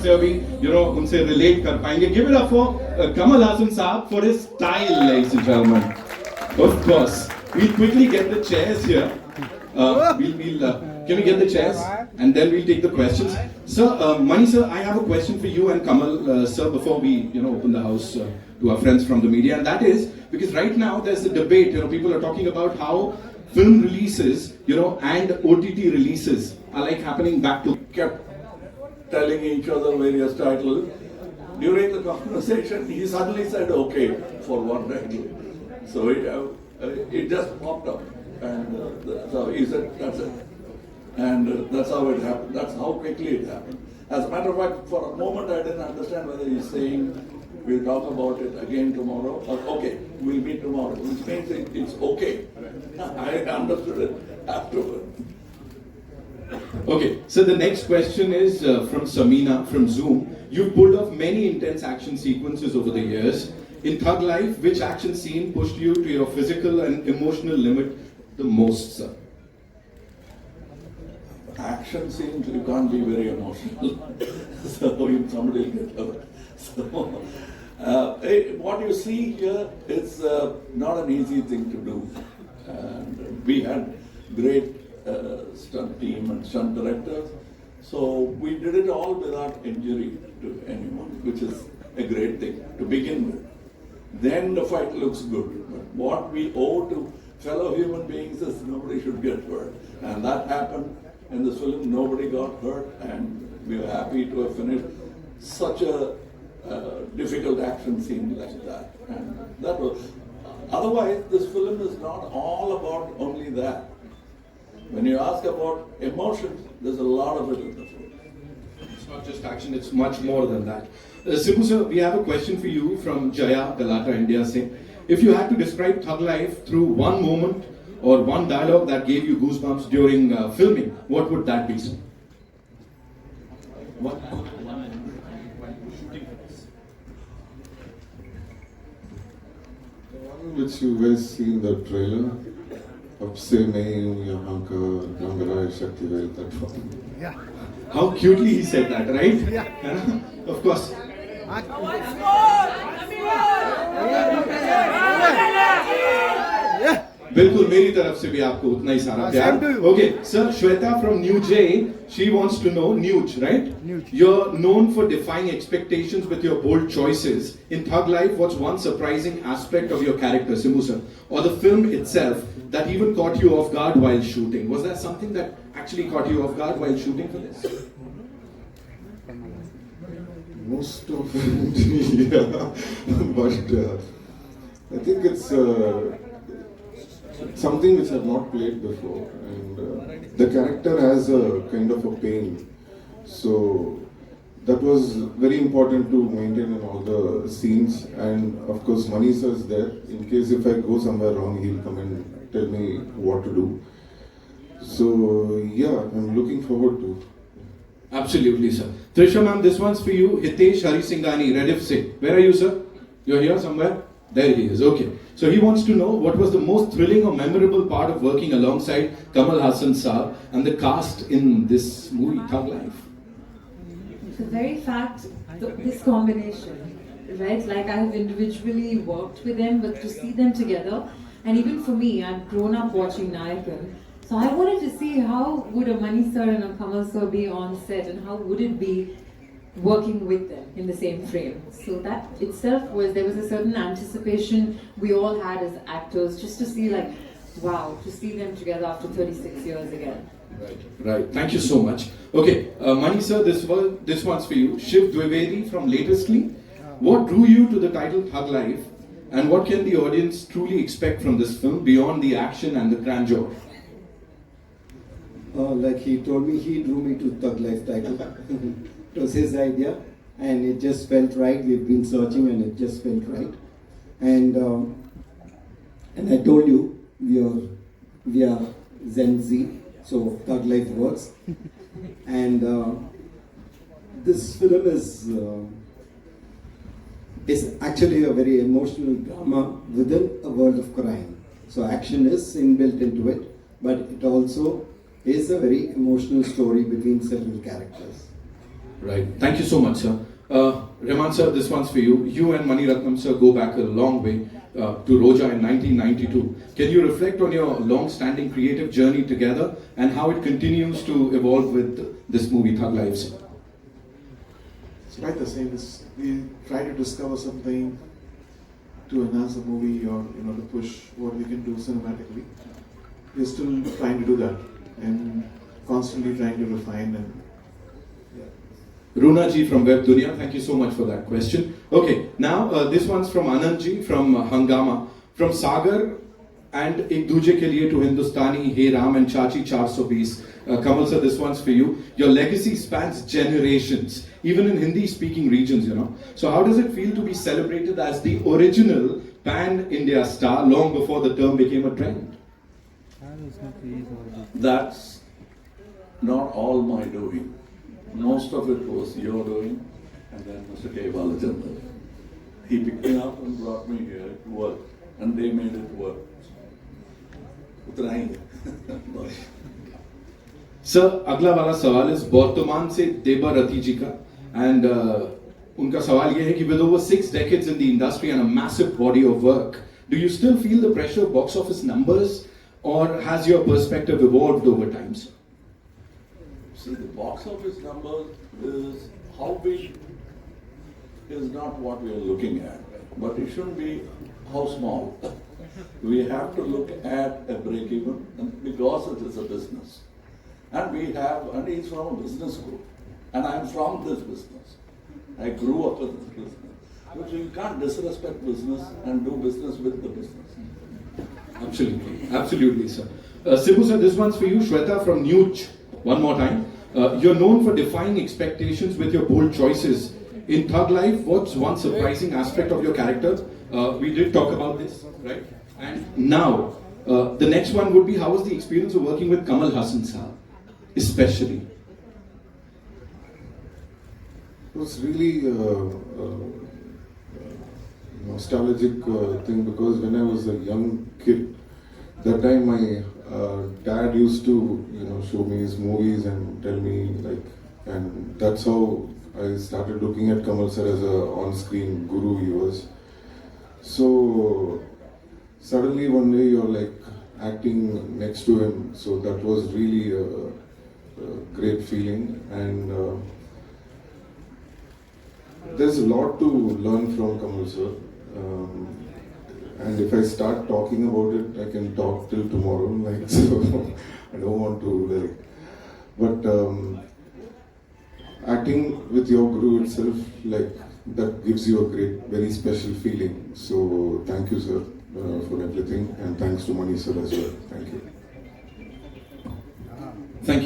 से अभी उनसे relate कर पाएंगे. Give it up for Kamal Hassan Saab for his style, ladies and gentlemen. Of course, we'll quickly get the chairs here. Can we get the chairs? And then we'll take the questions. Sir, Mani sir, I have a question for you and Kamal sir before we open the house to our friends from the media. And that is, because right now there's a debate, people are talking about how film releases, and OTT releases are like happening back to... Kept telling each other various titles. During the conversation, he suddenly said okay for one title. So it just popped up. And so he said, that's it. And that's how it happened. That's how quickly it happened. As a matter of fact, for a moment I didn't understand whether he's saying we'll talk about it again tomorrow or okay, we'll meet tomorrow, which means it's okay. I understood it afterward. Okay, so the next question is from Samina from Zoom. You've pulled off many intense action sequences over the years. In Thug Life, which action scene pushed you to your physical and emotional limit the most, sir? Action scenes, you can't be very emotional. So if somebody will get hurt. So what you see here is not an easy thing to do. And we had great stunt team and stunt directors. So we did it all without injury to anyone, which is a great thing to begin with. Then the fight looks good. But what we owe to fellow human beings is nobody should get hurt. And that happened in this film. Nobody got hurt, and we are happy to have finished such a difficult action scene like that. And that was. Otherwise, this film is not all about only that. When you ask about emotions, there's a lot of it in the film. It's not just action, it's much more than that. Sibu sir, we have a question for you from Jaya, Galata, India. Saying, if you had to describe Thug Life through one moment or one dialogue that gave you goosebumps during filming, what would that be, sir? What? Which you guys see in the trailer, अब से मैं हूँ यहाँ का गंगराय Sakthivel, that one. Yeah. How cutely he said that, right? Yeah. Of course. बिल्कुल मेरी तरफ से भी आपको उतना ही सारा प्यार. Okay, sir, Shweta from New J, she wants to know, Nuj, right? Nuj. You're known for defying expectations with your bold choices. In Thug Life, what's one surprising aspect of your character, Simbu sir, or the film itself that even caught you off guard while shooting? Was there something that actually caught you off guard while shooting for this? Most of it, yeah. But I think it's something which I've not played before, and the character has a kind of a pain, so that was very important to maintain in all the scenes. And of course Mani sir is there in case if I go somewhere wrong, he'll come and tell me what to do. So yeah, I'm looking forward to. Absolutely, sir. Trisha ma'am, this one's for you. Hitesh Harisinghani, Rediff Se. Where are you, sir? You're here somewhere? There he is, okay. So he wants to know what was the most thrilling or memorable part of working alongside Kamal Hassan Saab and the cast in this movie, Thug Life? The very fact, this combination, right? Like I have individually worked with them, but to see them together, and even for me, I've grown up watching Nayakan. So I wanted to see how would a Mani sir and a Kamal sir be on set, and how would it be working with them in the same frame. So that itself there was a certain anticipation we all had as actors, just to see like, wow, to see them together after 36 years again. Right. Thank you so much. Okay, Mani sir, this one's for you. Shiv Dwivedi from Latestly. What drew you to the title Thug Life, and what can the audience truly expect from this film beyond the action and the grandeur? Like he told me, he drew me to Thug Life title. It was his idea, and it just felt right. We've been searching, and it just felt right. And I told you we are Gen Z, so Thug Life works. And this film is actually a very emotional drama within a world of crime. So action is inbuilt into it, but it also is a very emotional story between several characters. Right. Thank you so much, sir. Raman sir, this one's for you. You and Mani Ratnam sir go back a long way to Roja in 1992. Can you reflect on your long-standing creative journey together and how it continues to evolve with this movie, Thug Lives? It's quite the same. We try to discover something to enhance the movie or to push what we can do cinematically. We're still trying to do that and constantly trying to refine and Runa ji from Web Dunia, thank you so much for that question. Okay, now this one's from Anand ji from Hangama. From Sagar and Ek Duje Ke Liye to Hindustani, Hey Ram and Chachi 420. Kamal sir, this one's for you. Your legacy spans generations, even in Hindi-speaking regions, So how does it feel to be celebrated as the original pan-India star long before the term became a trend? That's not all my doing. Most of it was your doing, and then Mr. K. Balachandran. He picked me up and brought me here to work, and they made it work. उतना ही है. Sir अगला वाला सवाल इस वर्तमान से देबा रति जी का एंड उनका सवाल ये है कि with over 6 decades in the industry and a massive body of work, do you still feel the pressure of box office numbers or has your perspective evolved over time, sir? See, the box office number is how big is not what we are looking at, but it shouldn't be how small. We have to look at a break even because it is a business. And he's from a business group. And I'm from this business. I grew up in this business. But you can't disrespect business and do business with the business. Absolutely, sir. Sibu sir, this one's for you. Shweta from Nuj. One more time. You're known for defying expectations with your bold choices. In Thug Life, what's one surprising aspect of your character? We did talk about this, right? And now, the next one would be, how was the experience of working with Kamal Hassan sir, especially? It was really nostalgic thing because when I was a young kid, that time my dad used to show me his movies and tell me and that's how I started looking at Kamal sir as a on-screen guru he was. So suddenly one day you're acting next to him, so that was really a great feeling, and there's a lot to learn from Kamal sir. And if I start talking about it, I can talk till tomorrow. So I don't want to but acting with your guru itself, that gives you a great, very special feeling. So thank you, sir, for everything, and thanks to Mani sir as well. Thank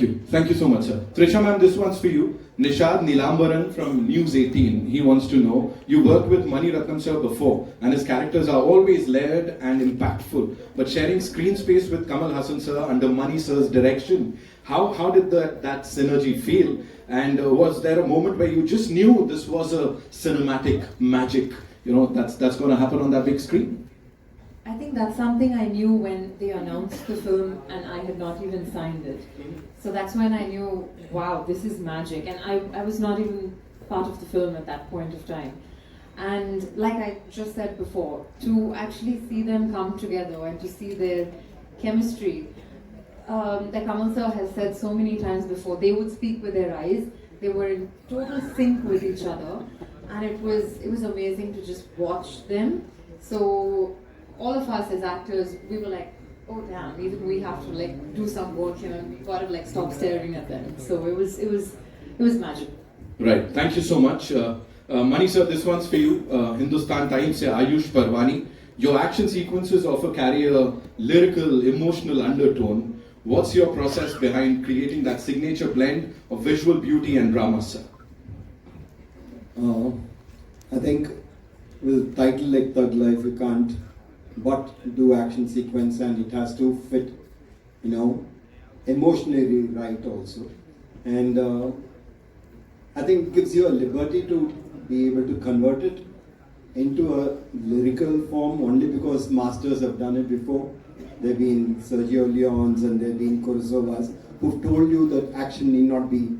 you. Thank you so much, sir. Trisha ma'am, this one's for you. Nishad Nilambaran from News 18. He wants to know, you worked with Mani Ratnam sir before, and his characters are always layered and impactful. But sharing screen space with Kamal Hassan sir under Mani sir's direction, how did that synergy feel? And was there a moment where you just knew this was a cinematic magic, that's going to happen on that big screen? I think that's something I knew when they announced the film and I had not even signed it. So that's when I knew, wow, this is magic. And I was not even part of the film at that point of time. And like I just said before, to actually see them come together and to see their chemistry, like Kamal sir has said so many times before, they would speak with their eyes. They were in total sync with each other. And it was amazing to just watch them. So all of us as actors, we were like, oh damn, even we have to do some work here and we gotta stop staring at them. So it was magic. Right, thank you so much. Mani sir, this one's for you. Hindustan Times se Ayush Parwani. Your action sequences often carry a lyrical, emotional undertone. What's your process behind creating that signature blend of visual beauty and drama, sir? I think with a title like Thug Life, you can't but do action sequence, and it has to fit, emotionally right also. And I think it gives you a liberty to be able to convert it into a lyrical form only because masters have done it before. There have been Sergio Leones and there have been Kurosawas who've told you that action need not be,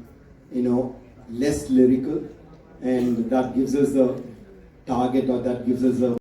less lyrical, and that gives us a target, or that gives us a